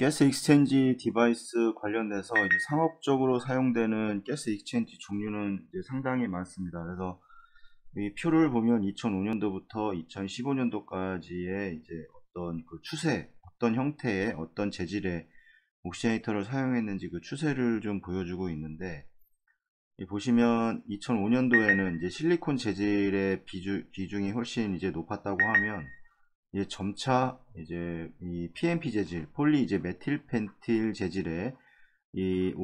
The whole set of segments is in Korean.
가스 익스체인지 디바이스 관련돼서 이제 상업적으로 사용되는 가스 익스체인지 종류는 이제 상당히 많습니다. 그래서 이 표를 보면 2005년도부터 2015년도까지의 이제 어떤 그 추세, 어떤 형태의 어떤 재질의 옥시네이터를 사용했는지 그 추세를 좀 보여주고 있는데, 보시면 2005년도에는 이제 실리콘 재질의 비중이 훨씬 이제 높았다고 하면, 이제 점차 이제 이 PMP 재질, 폴리 이제 메틸 펜틸 재질의 이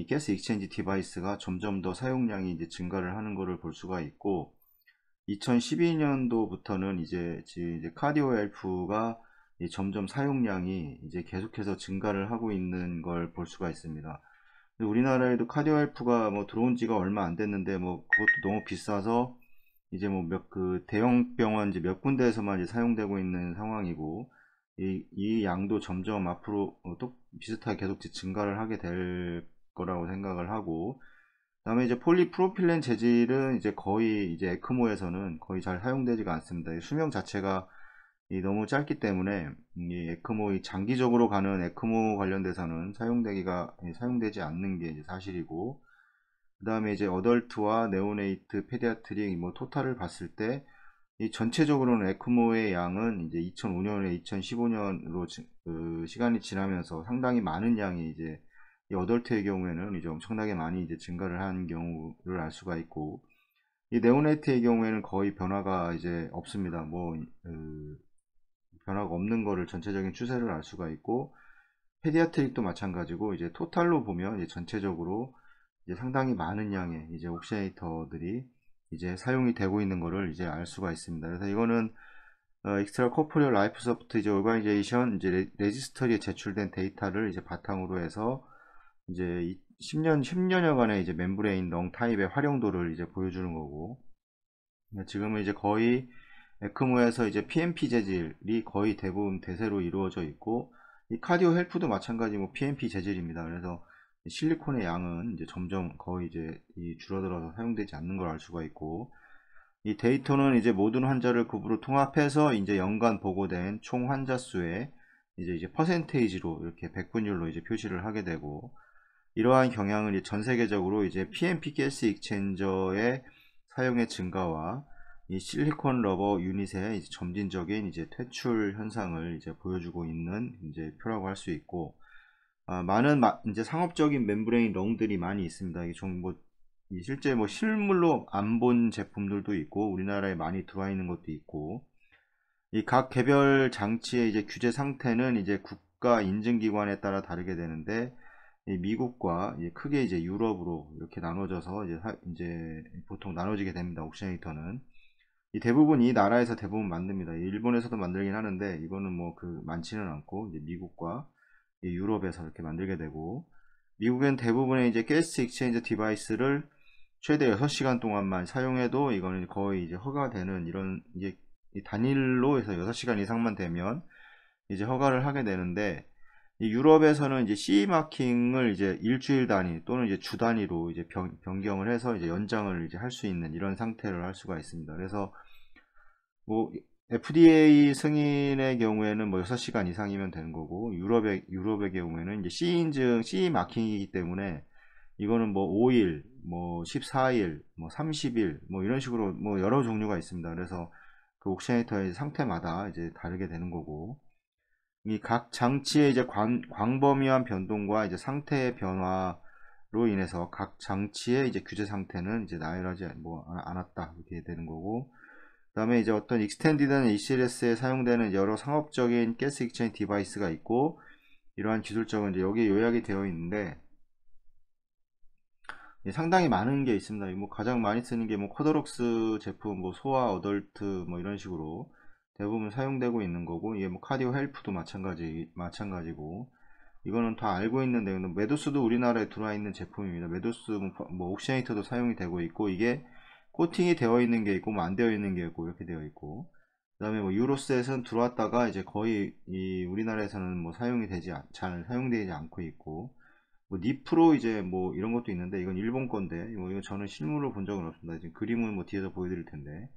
가스 익스체인지 디바이스가 점점 더 사용량이 이제 증가를 하는 것을 볼 수가 있고, 2012년도부터는 이제 카디오 헬프가 점점 사용량이 이제 계속해서 증가를 하고 있는 걸 볼 수가 있습니다. 우리나라에도 카디오 헬프가 뭐 들어온 지가 얼마 안 됐는데, 뭐 그것도 너무 비싸서 이제 뭐 그 대형 병원 이제 몇 군데에서만 이제 사용되고 있는 상황이고, 이 양도 점점 앞으로 또 비슷하게 계속 증가를 하게 될 거라고 생각을 하고, 그다음에 이제 폴리프로필렌 재질은 이제 거의 이제 에크모에서는 거의 잘 사용되지가 않습니다. 수명 자체가 너무 짧기 때문에 이 에크모, 장기적으로 가는 에크모 관련돼서는 사용되지 않는 게 이제 사실이고, 그 다음에 이제 어덜트와 네오네이트, 페디아트릭, 뭐 토탈을 봤을 때 이 전체적으로는 에크모의 양은 이제 2005년에 2015년으로 그 시간이 지나면서 상당히 많은 양이 이제 이 어덜트의 경우에는 이제 엄청나게 많이 이제 증가를 한 경우를 알 수가 있고, 이 네오네이트의 경우에는 거의 변화가 이제 없습니다. 뭐 변화가 없는 거를 전체적인 추세를 알 수가 있고, 페디아트릭도 마찬가지고, 이제 토탈로 보면 이제 전체적으로 이제 상당히 많은 양의 이제 옥시네이터들이 이제 사용이 되고 있는 것을 이제 알 수가 있습니다. 그래서 이거는 익스트라 코포리얼 라이프 소프트 이제 오가니제이션 이제 레지스터리에 제출된 데이터를 이제 바탕으로 해서 이제 10년여간의 이제 멤브레인 렁 타입의 활용도를 이제 보여주는 거고, 지금은 이제 거의 에크모에서 이제 PMP 재질이 거의 대부분 대세로 이루어져 있고, 이 카디오 헬프도 마찬가지 뭐 PMP 재질입니다. 그래서 실리콘의 양은 이제 점점 거의 이제 줄어들어서 사용되지 않는 걸 알 수가 있고, 이 데이터는 이제 모든 환자를 급으로 통합해서 이제 연간 보고된 총 환자 수의 이제 퍼센테이지로 이렇게 백분율로 이제 표시를 하게 되고, 이러한 경향은 이제 전 세계적으로 이제 PMP 가스 익스체인저의 사용의 증가와 이 실리콘 러버 유닛의 이제 점진적인 이제 퇴출 현상을 이제 보여주고 있는 이제 표라고 할 수 있고, 많은 이제 상업적인 멤브레인 렁들이 많이 있습니다. 이게 좀 뭐 실제 뭐 실물로 안 본 제품들도 있고 우리나라에 많이 들어와 있는 것도 있고, 이 각 개별 장치의 이제 규제 상태는 이제 국가 인증기관에 따라 다르게 되는데, 이 미국과 크게 이제 유럽으로 이렇게 나눠져서 이제 보통 나눠지게 됩니다. 옥시네이터는 이 대부분 이 나라에서 대부분 만듭니다. 일본에서도 만들긴 하는데 이거는 뭐 그 많지는 않고, 이제 미국과 유럽에서 이렇게 만들게 되고, 미국엔 대부분의 이제 가스 익스체인저 디바이스를 최대 6시간 동안만 사용해도 이거는 거의 이제 허가되는, 이런 이제 단일로 해서 6시간 이상만 되면 이제 허가를 하게 되는데, 이 유럽에서는 이제 CE 마킹을 이제 일주일 단위 또는 이제 주 단위로 이제 변경을 해서 이제 연장을 이제 할 수 있는 이런 상태를 할 수가 있습니다. 그래서 뭐 FDA 승인의 경우에는 뭐 6시간 이상이면 되는 거고, 유럽의 경우에는 이제 CE 인증, CE 마킹이기 때문에 이거는 뭐 5일, 뭐 14일, 뭐 30일, 뭐 이런 식으로 뭐 여러 종류가 있습니다. 그래서 그 옥시네이터의 상태마다 이제 다르게 되는 거고, 이 각 장치의 이제 광범위한 변동과 이제 상태의 변화로 인해서 각 장치의 이제 규제 상태는 이제 나열하지 뭐 않았다 이렇게 되는 거고, 그 다음에 이제 어떤 익스텐디드나 ECLS에 사용되는 여러 상업적인 가스 익스체인지 디바이스가 있고, 이러한 기술적은 이제 여기에 요약이 되어 있는데, 상당히 많은 게 있습니다. 뭐 가장 많이 쓰는 게 뭐 코더록스 제품, 뭐 소아, 어덜트 뭐 이런 식으로 대부분 사용되고 있는 거고, 이게 뭐 카디오 헬프도 마찬가지고, 이거는 다 알고 있는 내용. 메도스도 우리나라에 들어와 있는 제품입니다. 메도스 뭐 옥시네이터도 사용이 되고 있고, 이게 코팅이 되어 있는 게 있고 뭐 안 되어 있는 게 있고 이렇게 되어 있고, 그 다음에 뭐 유로셋은 들어왔다가 이제 거의 이 우리나라에서는 뭐 잘 사용되지 않고 있고, 뭐 니프로 이제 뭐 이런 것도 있는데 이건 일본 건데, 뭐 이거 저는 실물로 본 적은 없습니다. 지금 그림은 뭐 뒤에서 보여드릴 텐데,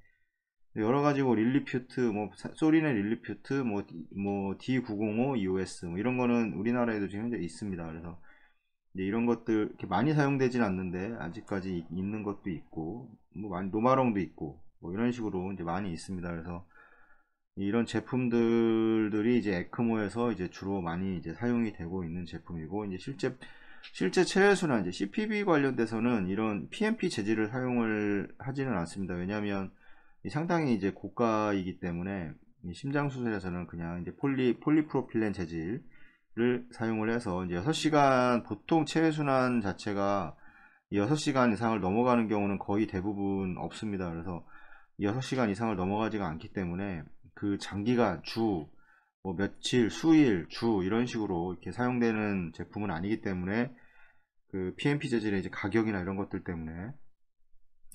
여러 가지 뭐 릴리퓨트, 뭐 소리네 릴리퓨트, 뭐 D905 EOS 뭐 이런 거는 우리나라에도 지금 현재 있습니다. 그래서 이제 이런 것들 이렇게 많이 사용되진 않는데 아직까지 있는 것도 있고, 뭐 많이 노마롱도 있고, 뭐 이런 식으로 이제 많이 있습니다. 그래서 이런 제품들이 이제 에크모에서 이제 주로 많이 이제 사용이 되고 있는 제품이고, 이제 실제 체외수나 이제 CPB 관련돼서는 이런 PMP 재질을 사용을 하지는 않습니다. 왜냐하면 상당히 이제 고가이기 때문에 심장 수술에서는 그냥 이제 폴리프로필렌 재질을 사용을 해서 이제 6시간 보통 체외순환 자체가 6시간 이상을 넘어가는 경우는 거의 대부분 없습니다. 그래서 6시간 이상을 넘어가지가 않기 때문에 그 장기간 뭐 며칠, 수일, 주 이런 식으로 이렇게 사용되는 제품은 아니기 때문에 그 PMP 재질의 이제 가격이나 이런 것들 때문에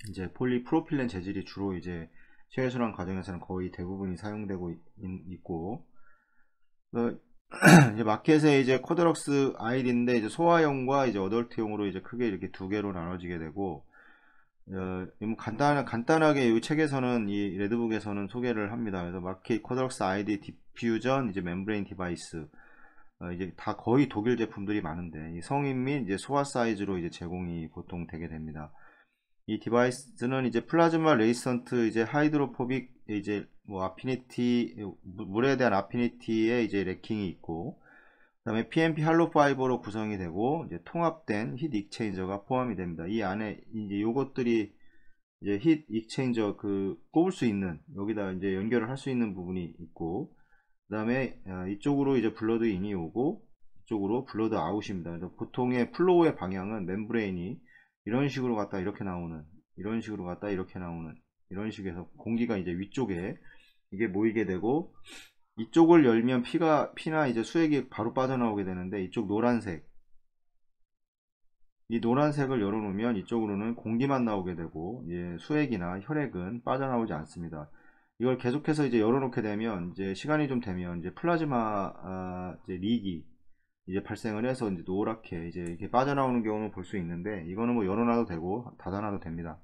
이제 폴리프로필렌 재질이 주로 이제 체외순환 과정에서는 거의 대부분이 사용되고 있고, 이제 마켓에 이제 코드럭스 아이디인데 이제 소아용과 이제 어덜트용으로 이제 크게 이렇게 두 개로 나눠지게 되고, 뭐 간단하게 이 책에서는 이 레드북에서는 소개를 합니다. 그래서 마켓 코드럭스 아이디 디퓨전 이제 멤브레인 디바이스, 이제 다 거의 독일 제품들이 많은데 이 성인 및 이제 소아 사이즈로 이제 제공이 보통 되게 됩니다. 이 디바이스는 이제 플라즈마 레이선트 이제 하이드로포빅 이제 뭐 아피니티 물에 대한 아피니티에 이제 레킹이 있고, 그다음에 PMP 할로 파이버로 구성이 되고 이제 통합된 힛 익체인저가 포함이 됩니다. 이 안에 이제 요것들이 이제 힛 익체인저 그 꼽을 수 있는 여기다 이제 연결을 할 수 있는 부분이 있고, 그다음에 이쪽으로 이제 블러드 인이 오고 이쪽으로 블러드 아웃입니다. 그래서 보통의 플로우의 방향은 멤브레인이 이런 식으로 갔다 이렇게 나오는, 이런 식으로 갔다 이렇게 나오는, 이런 식에서 공기가 이제 위쪽에 이게 모이게 되고, 이쪽을 열면 피나 이제 수액이 바로 빠져나오게 되는데, 이쪽 노란색, 이 노란색을 열어놓으면 이쪽으로는 공기만 나오게 되고, 이제 수액이나 혈액은 빠져나오지 않습니다. 이걸 계속해서 이제 열어놓게 되면 이제 시간이 좀 되면 이제 플라즈마 이제 릭이 이제 발생을 해서 이제 노랗게 이제 이렇게 빠져나오는 경우는 볼 수 있는데, 이거는 뭐 열어놔도 되고 닫아놔도 됩니다.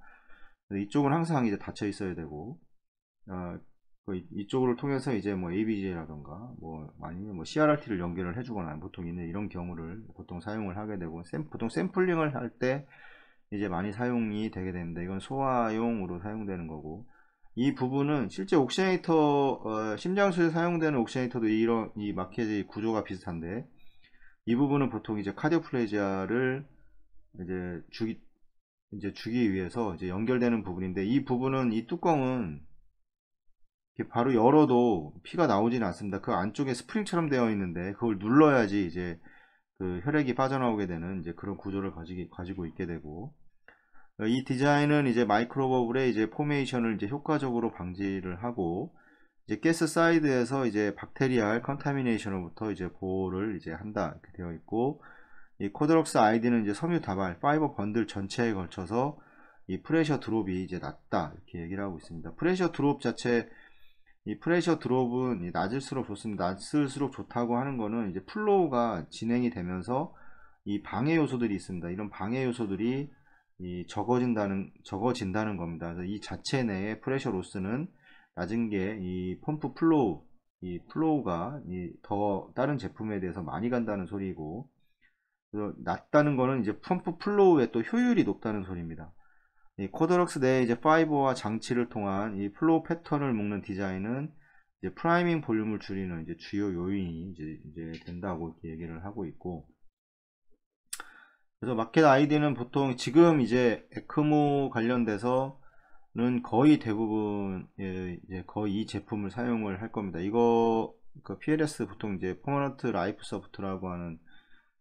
이쪽은 항상 이제 닫혀 있어야 되고, 이쪽을 통해서 이제 뭐 ABG라던가 뭐 아니면 뭐 CRRT를 연결을 해주거나 보통 이런 경우를 보통 사용을 하게 되고, 보통 샘플링을 할 때 이제 많이 사용이 되게 됩니다. 이건 소화용으로 사용되는 거고, 이 부분은 실제 옥시네이터 심장수에 사용되는 옥시네이터도 이런 이 마켓의 구조가 비슷한데, 이 부분은 보통 이제 카디오플레지아를 이제 주기 위해서 이제 연결되는 부분인데, 이 부분은 이 뚜껑은 이렇게 바로 열어도 피가 나오지는 않습니다. 그 안쪽에 스프링처럼 되어 있는데 그걸 눌러야지 이제 그 혈액이 빠져나오게 되는 이제 그런 구조를 가지고 있게 되고, 이 디자인은 이제 마이크로버블의 이제 포메이션을 이제 효과적으로 방지를 하고, 이제 가스 사이드에서 이제 박테리알 컨타미네이션으로부터 이제 보호를 이제 한다 이렇게 되어 있고, 이 코드럭스 아이디는 이제 섬유 다발 파이버 번들 전체에 걸쳐서 이 프레셔 드롭이 이제 낮다 이렇게 얘기를 하고 있습니다. 프레셔 드롭 자체, 이 프레셔 드롭은 낮을수록 좋습니다. 낮을수록 좋다고 하는 거는 이제 플로우가 진행이 되면서 이 방해 요소들이 있습니다. 이런 방해 요소들이 적어진다는 겁니다. 그래서 이 자체 내에 프레셔 로스는 낮은 게 이 펌프 플로우, 이 플로우가 더 다른 제품에 대해서 많이 간다는 소리고, 그래서 낮다는 거는 이제 펌프 플로우의 또 효율이 높다는 소리입니다. 이 코드럭스 내 이제 파이버와 장치를 통한 이 플로우 패턴을 묶는 디자인은 이제 프라이밍 볼륨을 줄이는 이제 주요 요인이 이제 된다고 이렇게 얘기를 하고 있고, 그래서 마켓 아이디는 보통 지금 이제 에크모 관련돼서는 거의 대부분 이제 거의 이 제품을 사용을 할 겁니다. 이거 그 PLS 보통 이제 퍼머넌트 라이프 소프트라고 하는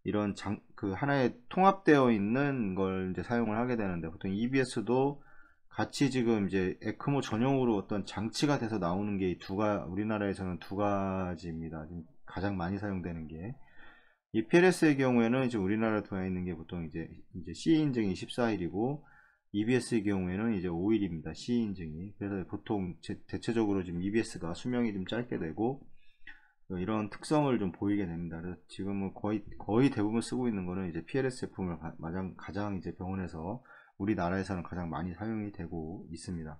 이런 그 하나에 통합되어 있는 걸 이제 사용을 하게 되는데, 보통 EBS도 같이 지금 이제 에크모 전용으로 어떤 장치가 돼서 나오는 게 우리나라에서는 두 가지입니다. 가장 많이 사용되는 게, 이 PLS의 경우에는 지금 우리나라에 들어와 있는 게 보통 이제 C 인증이 14일이고, EBS의 경우에는 이제 5일입니다. C 인증이. 그래서 보통 대체적으로 지금 EBS가 수명이 좀 짧게 되고, 이런 특성을 좀 보이게 됩니다. 그래서 지금은 거의 대부분 쓰고 있는 거는 이제 PLS 제품을 가장 이제 병원에서 우리나라에서는 가장 많이 사용이 되고 있습니다.